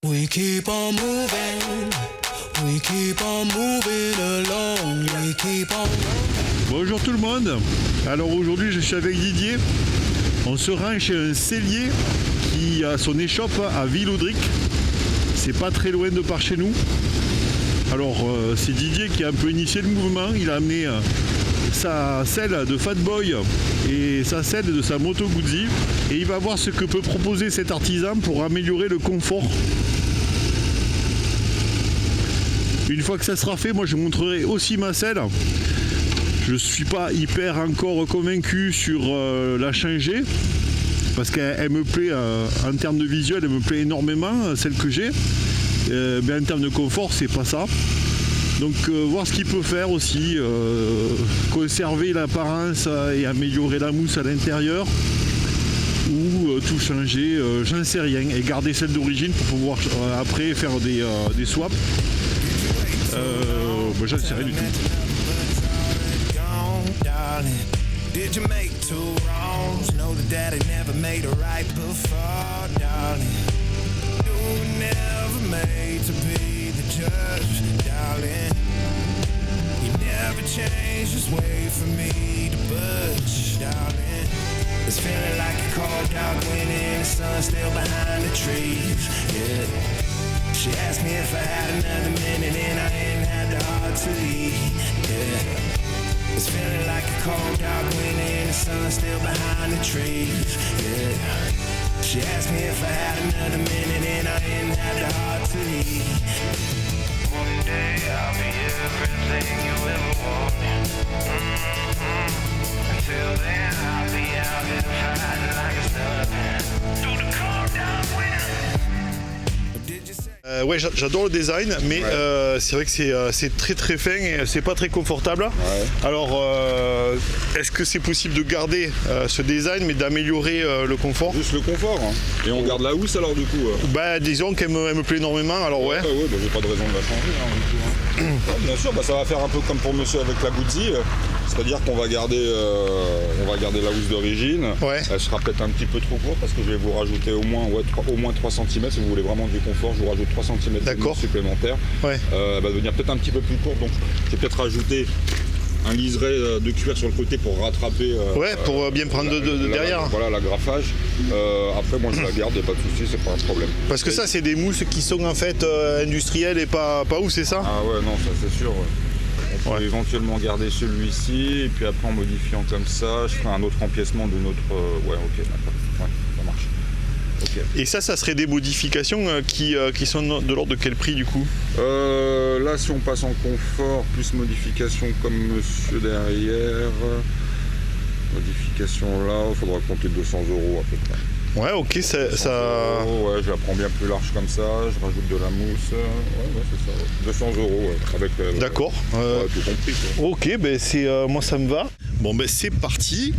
We keep on moving, we keep on moving along, we keep on... Bonjour tout le monde. Alors aujourd'hui je suis avec Didier. On se rend chez un sellier qui a son échoppe à Villaudric. C'est pas très loin de par chez nous. Alors c'est Didier qui a un peu initié le mouvement. Il a amené sa selle de Fat Boy et sa selle de sa moto Guzzi. Et il va voir ce que peut proposer cet artisan pour améliorer le confort. Une fois que ça sera fait, moi je montrerai aussi ma selle. Je suis pas hyper encore convaincu sur la changer parce qu'elle me plaît en termes de visuel, elle me plaît énormément, celle que j'ai. Mais en termes de confort, c'est pas ça. Donc voir ce qu'il peut faire aussi, conserver l'apparence et améliorer la mousse à l'intérieur ou tout changer, j'en sais rien, et garder celle d'origine pour pouvoir après faire des swaps. J'en sais rien du tout. Did you make two wrongs? Know that daddy never made a right before, darling. You were never made to be the judge, darling. You never changed, just wait for me to budge, darling. It's feeling like a cold dark winter, the sun still behind the trees, yeah. She asked me if I had another minute and I ain't had the heart to leave, yeah. It's feeling like a cold dark winter and the sun still behind the trees, yeah. She asked me if I had another minute and I ain't had the heart to leave. One day I'll be everything you ever wanted. Until then I'll be out here fighting like it's nothing. Through the cold dark winter. Ouais, j'adore le design, mais c'est vrai que c'est très très fin et c'est pas très confortable. Ouais. Alors, est-ce que c'est possible de garder ce design, mais d'améliorer le confort? Juste le confort, hein. Et on garde la housse alors du coup Disons qu'elle me plaît énormément, alors ouais. J'ai pas de raison de la changer, hein, du coup, hein. Bien sûr, ça va faire un peu comme pour monsieur avec la Guzzi, c'est-à-dire qu'on va garder la housse d'origine. Ouais. Elle sera peut-être un petit peu trop courte parce que je vais vous rajouter au moins 3 cm. Si vous voulez vraiment du confort, je vous rajoute 3 cm de supplémentaire. Ouais. Elle va devenir peut-être un petit peu plus courte, donc je vais peut-être rajouter un liseré de cuir sur le côté pour rattraper. Pour bien prendre derrière. Voilà, l'agrafage. Après, moi je la garde, et pas de soucis, c'est pas un problème. Parce que ça, c'est des mousses qui sont en fait industrielles et pas où, c'est ça? Ah ouais, non, ça c'est sûr. On peut éventuellement garder celui-ci, et puis après en modifiant comme ça, je ferai un autre empiècement de notre. Ouais, ok, d'accord. Ouais, ça marche. Okay. Et ça serait des modifications qui sont de l'ordre de quel prix du coup? Là, si on passe en confort, plus modification comme monsieur derrière, modification là, il faudra compter 200 € à peu près. Ouais, ok, ça... Ouais, je la prends bien plus large comme ça, je rajoute de la mousse, c'est ça, 200 € avec... D'accord. Tout compris, quoi. Ok, moi ça me va. Bon, c'est parti.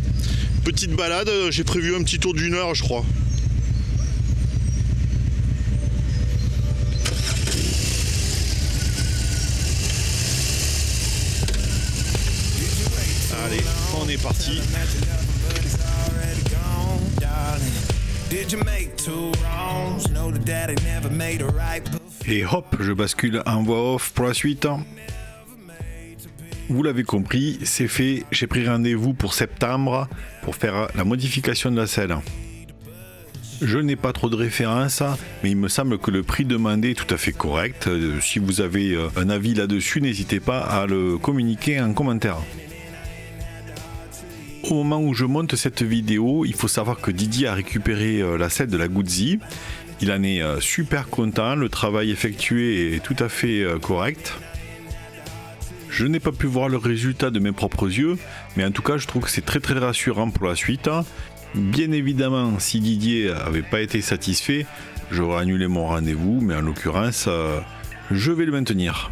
Petite balade, j'ai prévu un petit tour d'1 heure, je crois. Allez, on est parti. Et hop, je bascule en voix off pour la suite. Vous l'avez compris, c'est fait. J'ai pris rendez-vous pour septembre pour faire la modification de la selle. Je n'ai pas trop de références, mais il me semble que le prix demandé est tout à fait correct. Si vous avez un avis là-dessus, n'hésitez pas à le communiquer en commentaire. Au moment où je monte cette vidéo, il faut savoir que Didier a récupéré la selle de la Guzzi. Il en est super content, le travail effectué est tout à fait correct. Je n'ai pas pu voir le résultat de mes propres yeux, mais en tout cas je trouve que c'est très très rassurant pour la suite. Bien évidemment, si Didier n'avait pas été satisfait, j'aurais annulé mon rendez-vous, mais en l'occurrence, je vais le maintenir.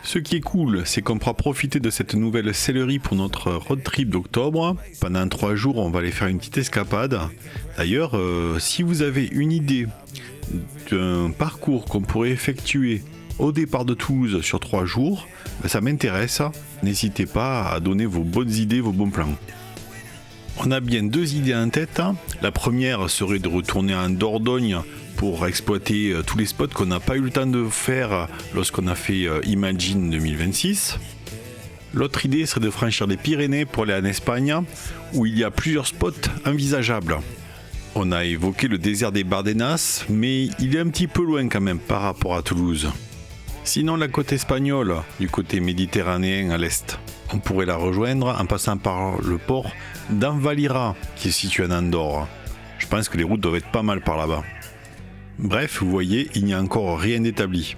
Ce qui est cool, c'est qu'on pourra profiter de cette nouvelle sellerie pour notre road trip d'octobre. Pendant 3 jours, on va aller faire une petite escapade. D'ailleurs, si vous avez une idée d'un parcours qu'on pourrait effectuer au départ de Toulouse sur 3 jours, ça m'intéresse. N'hésitez pas à donner vos bonnes idées, vos bons plans. On a bien 2 idées en tête. La première serait de retourner en Dordogne pour exploiter tous les spots qu'on n'a pas eu le temps de faire lorsqu'on a fait Imagine 2026. L'autre idée serait de franchir les Pyrénées pour aller en Espagne, où il y a plusieurs spots envisageables. On a évoqué le désert des Bardenas, mais il est un petit peu loin quand même par rapport à Toulouse. Sinon, la côte espagnole, du côté méditerranéen à l'est, on pourrait la rejoindre en passant par le port d'Envalira, qui est situé en Andorre. Je pense que les routes doivent être pas mal par là-bas. Bref, vous voyez, il n'y a encore rien d'établi.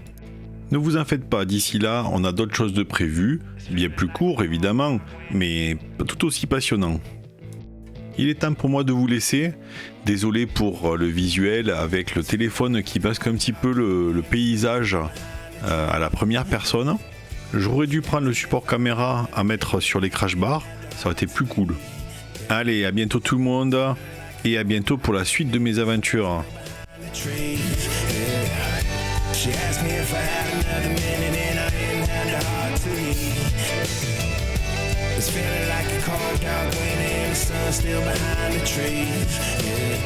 Ne vous en faites pas, d'ici là, on a d'autres choses de prévues, bien plus courts évidemment, mais tout aussi passionnants. Il est temps pour moi de vous laisser. Désolé pour le visuel avec le téléphone qui masque un petit peu le paysage à la première personne. J'aurais dû prendre le support caméra à mettre sur les crash bars, ça aurait été plus cool. Allez, à bientôt tout le monde et à bientôt pour la suite de mes aventures. She asked me if I had another minute and I didn't have the heart to leave. It's feeling like a cold dark winter and the sun still behind the trees. Yeah.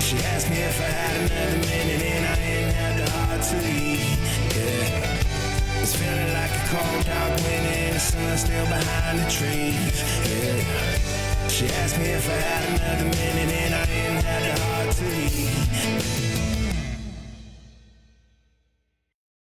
She asked me if I had another minute and I didn't have the heart to leave. Yeah. It's feeling like a cold dark winter and the sun still behind the trees. Yeah. She asked me if I had another minute and I didn't have the heart to leave.